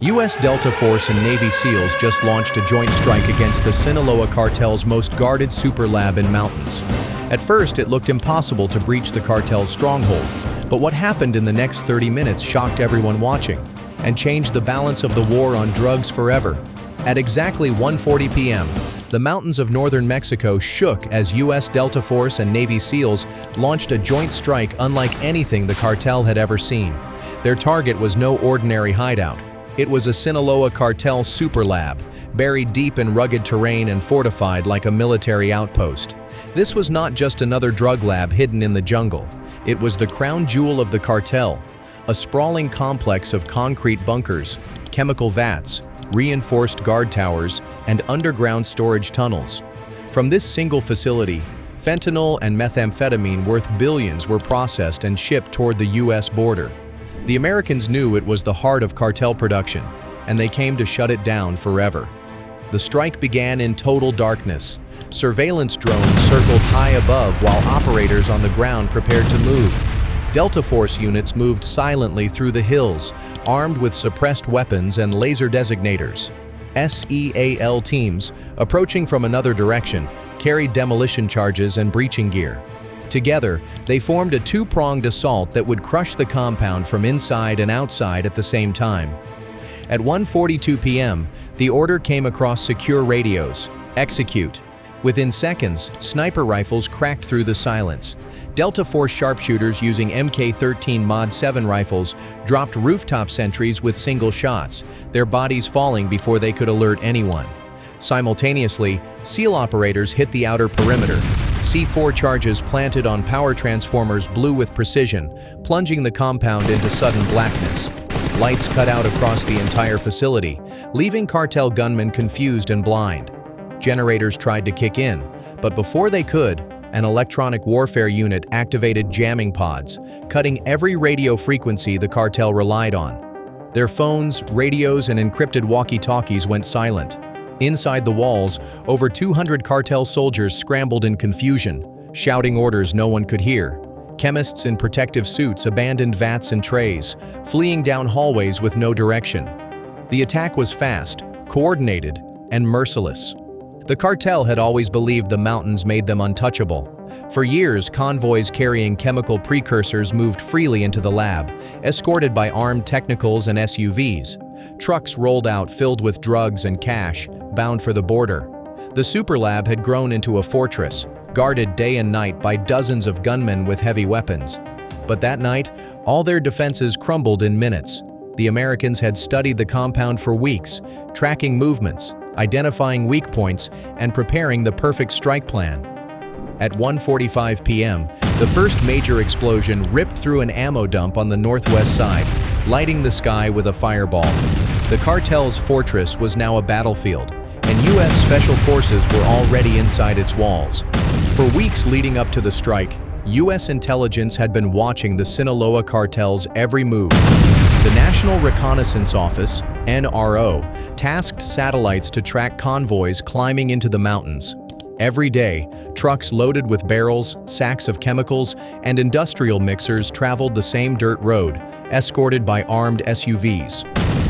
U.S. Delta Force and Navy SEALs just launched a joint strike against the Sinaloa Cartel's most guarded super lab in mountains. At first, it looked impossible to breach the cartel's stronghold, but what happened in the next 30 minutes shocked everyone watching and changed the balance of the war on drugs forever. At exactly 1:40 p.m., the mountains of northern Mexico shook as U.S. Delta Force and Navy SEALs launched a joint strike unlike anything the cartel had ever seen. Their target was no ordinary hideout. It was a Sinaloa Cartel super lab, buried deep in rugged terrain and fortified like a military outpost. This was not just another drug lab hidden in the jungle. It was the crown jewel of the cartel, a sprawling complex of concrete bunkers, chemical vats, reinforced guard towers, and underground storage tunnels. From this single facility, fentanyl and methamphetamine worth billions were processed and shipped toward the U.S. border. The Americans knew it was the heart of cartel production, and they came to shut it down forever. The strike began in total darkness. Surveillance drones circled high above while operators on the ground prepared to move. Delta Force units moved silently through the hills, armed with suppressed weapons and laser designators. SEAL teams, approaching from another direction, carried demolition charges and breaching gear. Together, they formed a two-pronged assault that would crush the compound from inside and outside at the same time. At 1:42 p.m., the order came across secure radios: execute. Within seconds, sniper rifles cracked through the silence. Delta Force sharpshooters using Mk-13 Mod 7 rifles dropped rooftop sentries with single shots, their bodies falling before they could alert anyone. Simultaneously, SEAL operators hit the outer perimeter. C4 charges planted on power transformers blew with precision, plunging the compound into sudden blackness. Lights cut out across the entire facility, leaving cartel gunmen confused and blind. Generators tried to kick in, but before they could, an electronic warfare unit activated jamming pods, cutting every radio frequency the cartel relied on. Their phones, radios, and encrypted walkie-talkies went silent. Inside the walls, over 200 cartel soldiers scrambled in confusion, shouting orders no one could hear. Chemists in protective suits abandoned vats and trays, fleeing down hallways with no direction. The attack was fast, coordinated, and merciless. The cartel had always believed the mountains made them untouchable. For years, convoys carrying chemical precursors moved freely into the lab, escorted by armed technicals and SUVs. Trucks rolled out filled with drugs and cash, bound for the border. The super lab had grown into a fortress, guarded day and night by dozens of gunmen with heavy weapons. But that night, all their defenses crumbled in minutes. The Americans had studied the compound for weeks, tracking movements, identifying weak points, and preparing the perfect strike plan. At 1:45 p.m., the first major explosion ripped through an ammo dump on the northwest side, lighting the sky with a fireball. The cartel's fortress was now a battlefield, and U.S. Special Forces were already inside its walls. For weeks leading up to the strike, U.S. intelligence had been watching the Sinaloa Cartel's every move. The National Reconnaissance Office, NRO, tasked satellites to track convoys climbing into the mountains. Every day, trucks loaded with barrels, sacks of chemicals, and industrial mixers traveled the same dirt road, escorted by armed SUVs.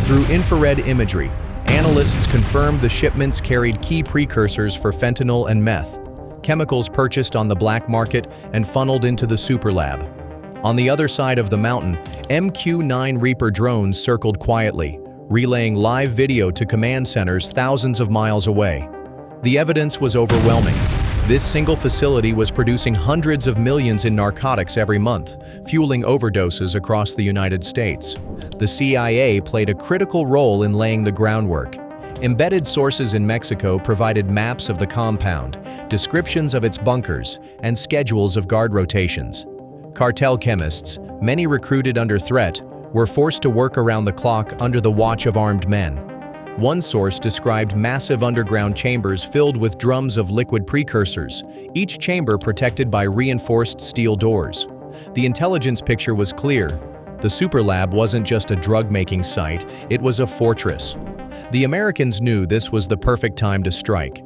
Through infrared imagery, analysts confirmed the shipments carried key precursors for fentanyl and meth, chemicals purchased on the black market and funneled into the super lab. On the other side of the mountain, MQ-9 Reaper drones circled quietly, relaying live video to command centers thousands of miles away. The evidence was overwhelming. This single facility was producing hundreds of millions in narcotics every month, fueling overdoses across the United States. The CIA played a critical role in laying the groundwork. Embedded sources in Mexico provided maps of the compound, descriptions of its bunkers, and schedules of guard rotations. Cartel chemists, many recruited under threat, were forced to work around the clock under the watch of armed men. One source described massive underground chambers filled with drums of liquid precursors, each chamber protected by reinforced steel doors. The intelligence picture was clear. The super lab wasn't just a drug-making site, it was a fortress. The Americans knew this was the perfect time to strike.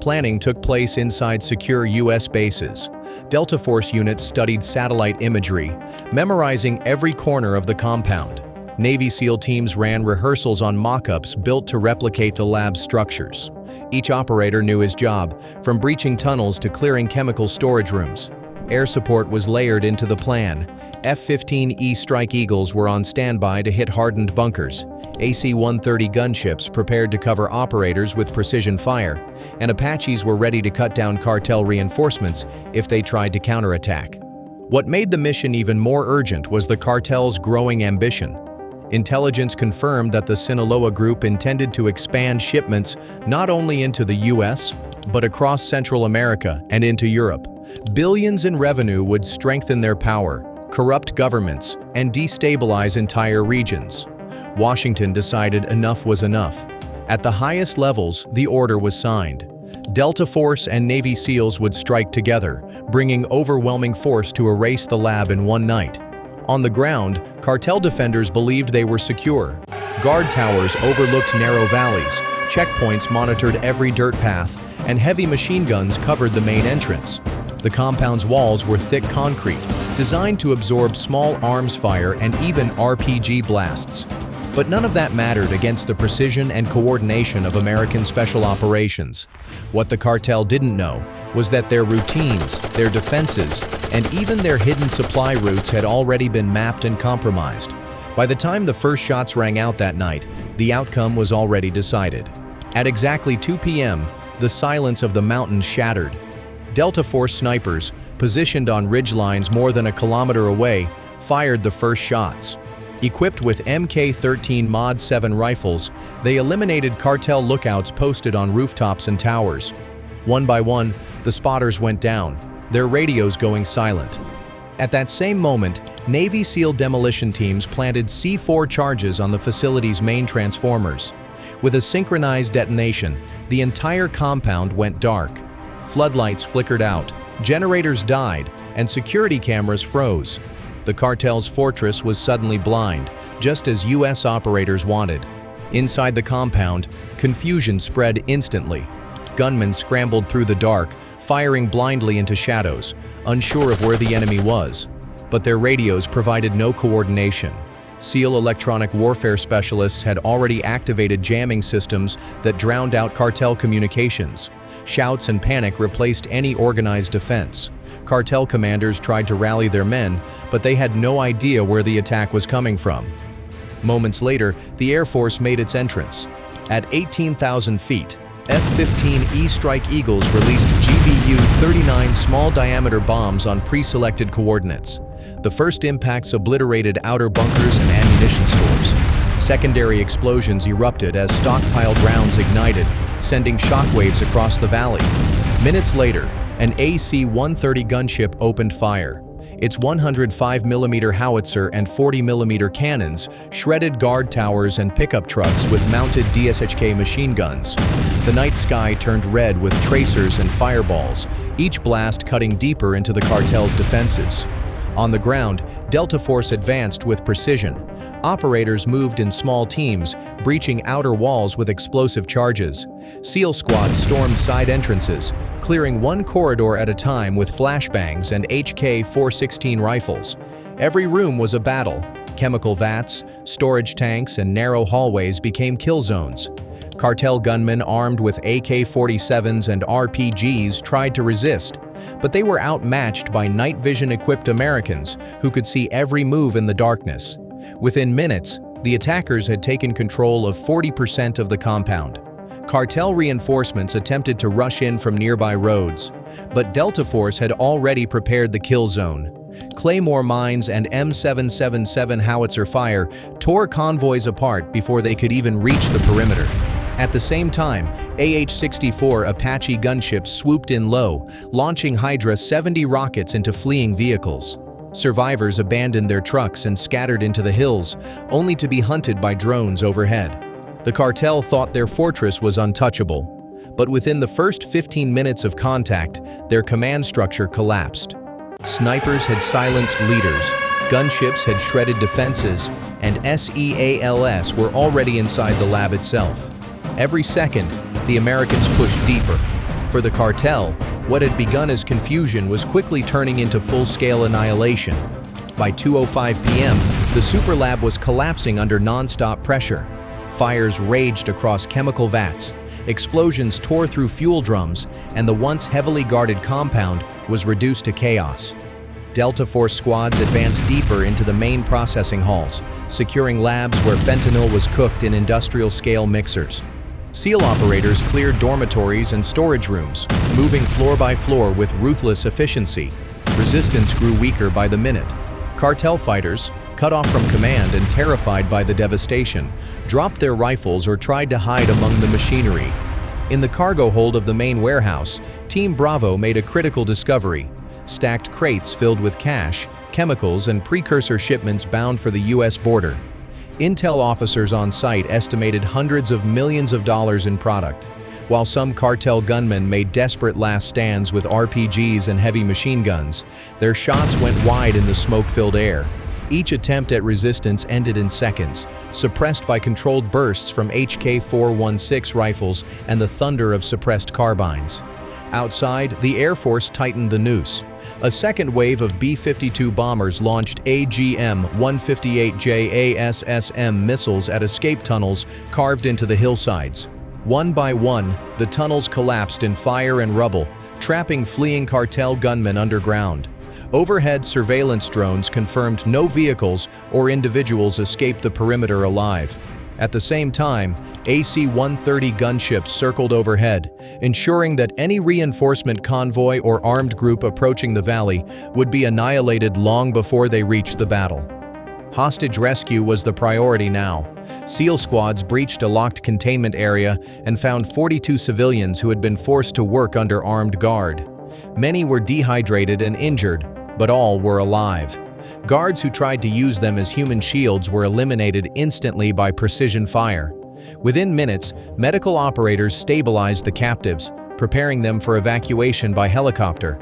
Planning took place inside secure U.S. bases. Delta Force units studied satellite imagery, memorizing every corner of the compound. Navy SEAL teams ran rehearsals on mock-ups built to replicate the lab's structures. Each operator knew his job, from breaching tunnels to clearing chemical storage rooms. Air support was layered into the plan. F-15E Strike Eagles were on standby to hit hardened bunkers. AC-130 gunships prepared to cover operators with precision fire, and Apaches were ready to cut down cartel reinforcements if they tried to counterattack. What made the mission even more urgent was the cartel's growing ambition. Intelligence confirmed that the Sinaloa group intended to expand shipments not only into the US, but across Central America and into Europe. Billions in revenue would strengthen their power, corrupt governments, and destabilize entire regions. Washington decided enough was enough. At the highest levels, the order was signed. Delta Force and Navy SEALs would strike together, bringing overwhelming force to erase the lab in one night. On the ground, cartel defenders believed they were secure. Guard towers overlooked narrow valleys, checkpoints monitored every dirt path, and heavy machine guns covered the main entrance. The compound's walls were thick concrete, designed to absorb small arms fire and even RPG blasts. But none of that mattered against the precision and coordination of American special operations. What the cartel didn't know was that their routines, their defenses, and even their hidden supply routes had already been mapped and compromised. By the time the first shots rang out that night, the outcome was already decided. At exactly 2 p.m., the silence of the mountains shattered. Delta Force snipers, positioned on ridgelines more than a kilometer away, fired the first shots. Equipped with Mk-13 Mod 7 rifles, they eliminated cartel lookouts posted on rooftops and towers. One by one, the spotters went down, their radios going silent. At that same moment, Navy SEAL demolition teams planted C4 charges on the facility's main transformers. With a synchronized detonation, the entire compound went dark. Floodlights flickered out, generators died, and security cameras froze. The cartel's fortress was suddenly blind, just as US operators wanted. Inside the compound, confusion spread instantly. Gunmen scrambled through the dark, firing blindly into shadows, unsure of where the enemy was. But their radios provided no coordination. SEAL electronic warfare specialists had already activated jamming systems that drowned out cartel communications. Shouts and panic replaced any organized defense. Cartel commanders tried to rally their men, but they had no idea where the attack was coming from. Moments later, the Air Force made its entrance. At 18,000 feet, F-15E Strike Eagles released GBU-39 small-diameter bombs on pre-selected coordinates. The first impacts obliterated outer bunkers and ammunition stores. Secondary explosions erupted as stockpiled rounds ignited, sending shockwaves across the valley. Minutes later, an AC-130 gunship opened fire. Its 105mm howitzer and 40mm cannons shredded guard towers and pickup trucks with mounted DSHK machine guns. The night sky turned red with tracers and fireballs, each blast cutting deeper into the cartel's defenses. On the ground, Delta Force advanced with precision. Operators moved in small teams, breaching outer walls with explosive charges. SEAL squads stormed side entrances, clearing one corridor at a time with flashbangs and HK-416 rifles. Every room was a battle. Chemical vats, storage tanks, and narrow hallways became kill zones. Cartel gunmen armed with AK-47s and RPGs tried to resist, but they were outmatched by night vision-equipped Americans who could see every move in the darkness. Within minutes, the attackers had taken control of 40% of the compound. Cartel reinforcements attempted to rush in from nearby roads, but Delta Force had already prepared the kill zone. Claymore mines and M777 howitzer fire tore convoys apart before they could even reach the perimeter. At the same time, AH-64 Apache gunships swooped in low, launching Hydra 70 rockets into fleeing vehicles. Survivors abandoned their trucks and scattered into the hills, only to be hunted by drones overhead. The cartel thought their fortress was untouchable, but within the first 15 minutes of contact, their command structure collapsed. Snipers had silenced leaders, gunships had shredded defenses, and SEALs were already inside the lab itself. Every second, the Americans pushed deeper. For the cartel, what had begun as confusion was quickly turning into full-scale annihilation. By 2:05 p.m., The super lab was collapsing under non-stop pressure. Fires raged across chemical vats, explosions tore through fuel drums, and the once heavily guarded compound was reduced to chaos. Delta Force squads advanced deeper into the main processing halls, securing labs where fentanyl was cooked in industrial-scale mixers. SEAL operators cleared dormitories and storage rooms, moving floor by floor with ruthless efficiency. Resistance grew weaker by the minute. Cartel fighters, cut off from command and terrified by the devastation, dropped their rifles or tried to hide among the machinery. In the cargo hold of the main warehouse, Team Bravo made a critical discovery: stacked crates filled with cash, chemicals, and precursor shipments bound for the U.S. border. Intel officers on site estimated hundreds of millions of dollars in product, while some cartel gunmen made desperate last stands with RPGs and heavy machine guns. Their shots went wide in the smoke-filled air. Each attempt at resistance ended in seconds, suppressed by controlled bursts from HK-416 rifles and the thunder of suppressed carbines. Outside, the Air Force tightened the noose. A second wave of B-52 bombers launched AGM-158J ASSM missiles at escape tunnels carved into the hillsides. One by one, the tunnels collapsed in fire and rubble, trapping fleeing cartel gunmen underground. Overhead surveillance drones confirmed no vehicles or individuals escaped the perimeter alive. At the same time, AC-130 gunships circled overhead, ensuring that any reinforcement convoy or armed group approaching the valley would be annihilated long before they reached the battle. Hostage rescue was the priority now. SEAL squads breached a locked containment area and found 42 civilians who had been forced to work under armed guard. Many were dehydrated and injured, but all were alive. Guards who tried to use them as human shields were eliminated instantly by precision fire. Within minutes, medical operators stabilized the captives, preparing them for evacuation by helicopter.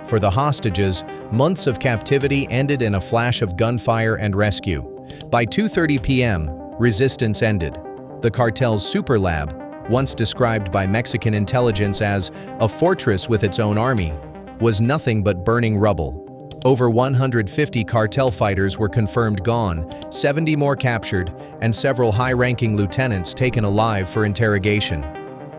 For the hostages, months of captivity ended in a flash of gunfire and rescue. By 2:30 p.m., resistance ended. The cartel's super lab, once described by Mexican intelligence as a fortress with its own army, was nothing but burning rubble. Over 150 cartel fighters were confirmed gone, 70 more captured, and several high-ranking lieutenants taken alive for interrogation.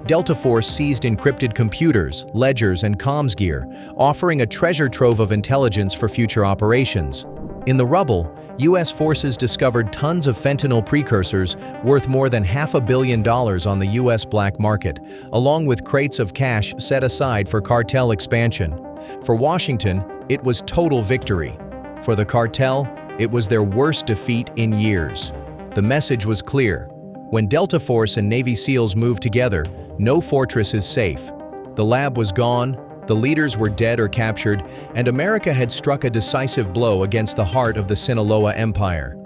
Delta Force seized encrypted computers, ledgers, and comms gear, offering a treasure trove of intelligence for future operations. In the rubble, U.S. forces discovered tons of fentanyl precursors worth more than $500 million on the U.S. black market, along with crates of cash set aside for cartel expansion. For Washington, it was total victory. For the cartel, it was their worst defeat in years. The message was clear. When Delta Force and Navy SEALs moved together, no fortress is safe. The lab was gone, the leaders were dead or captured, and America had struck a decisive blow against the heart of the Sinaloa Empire.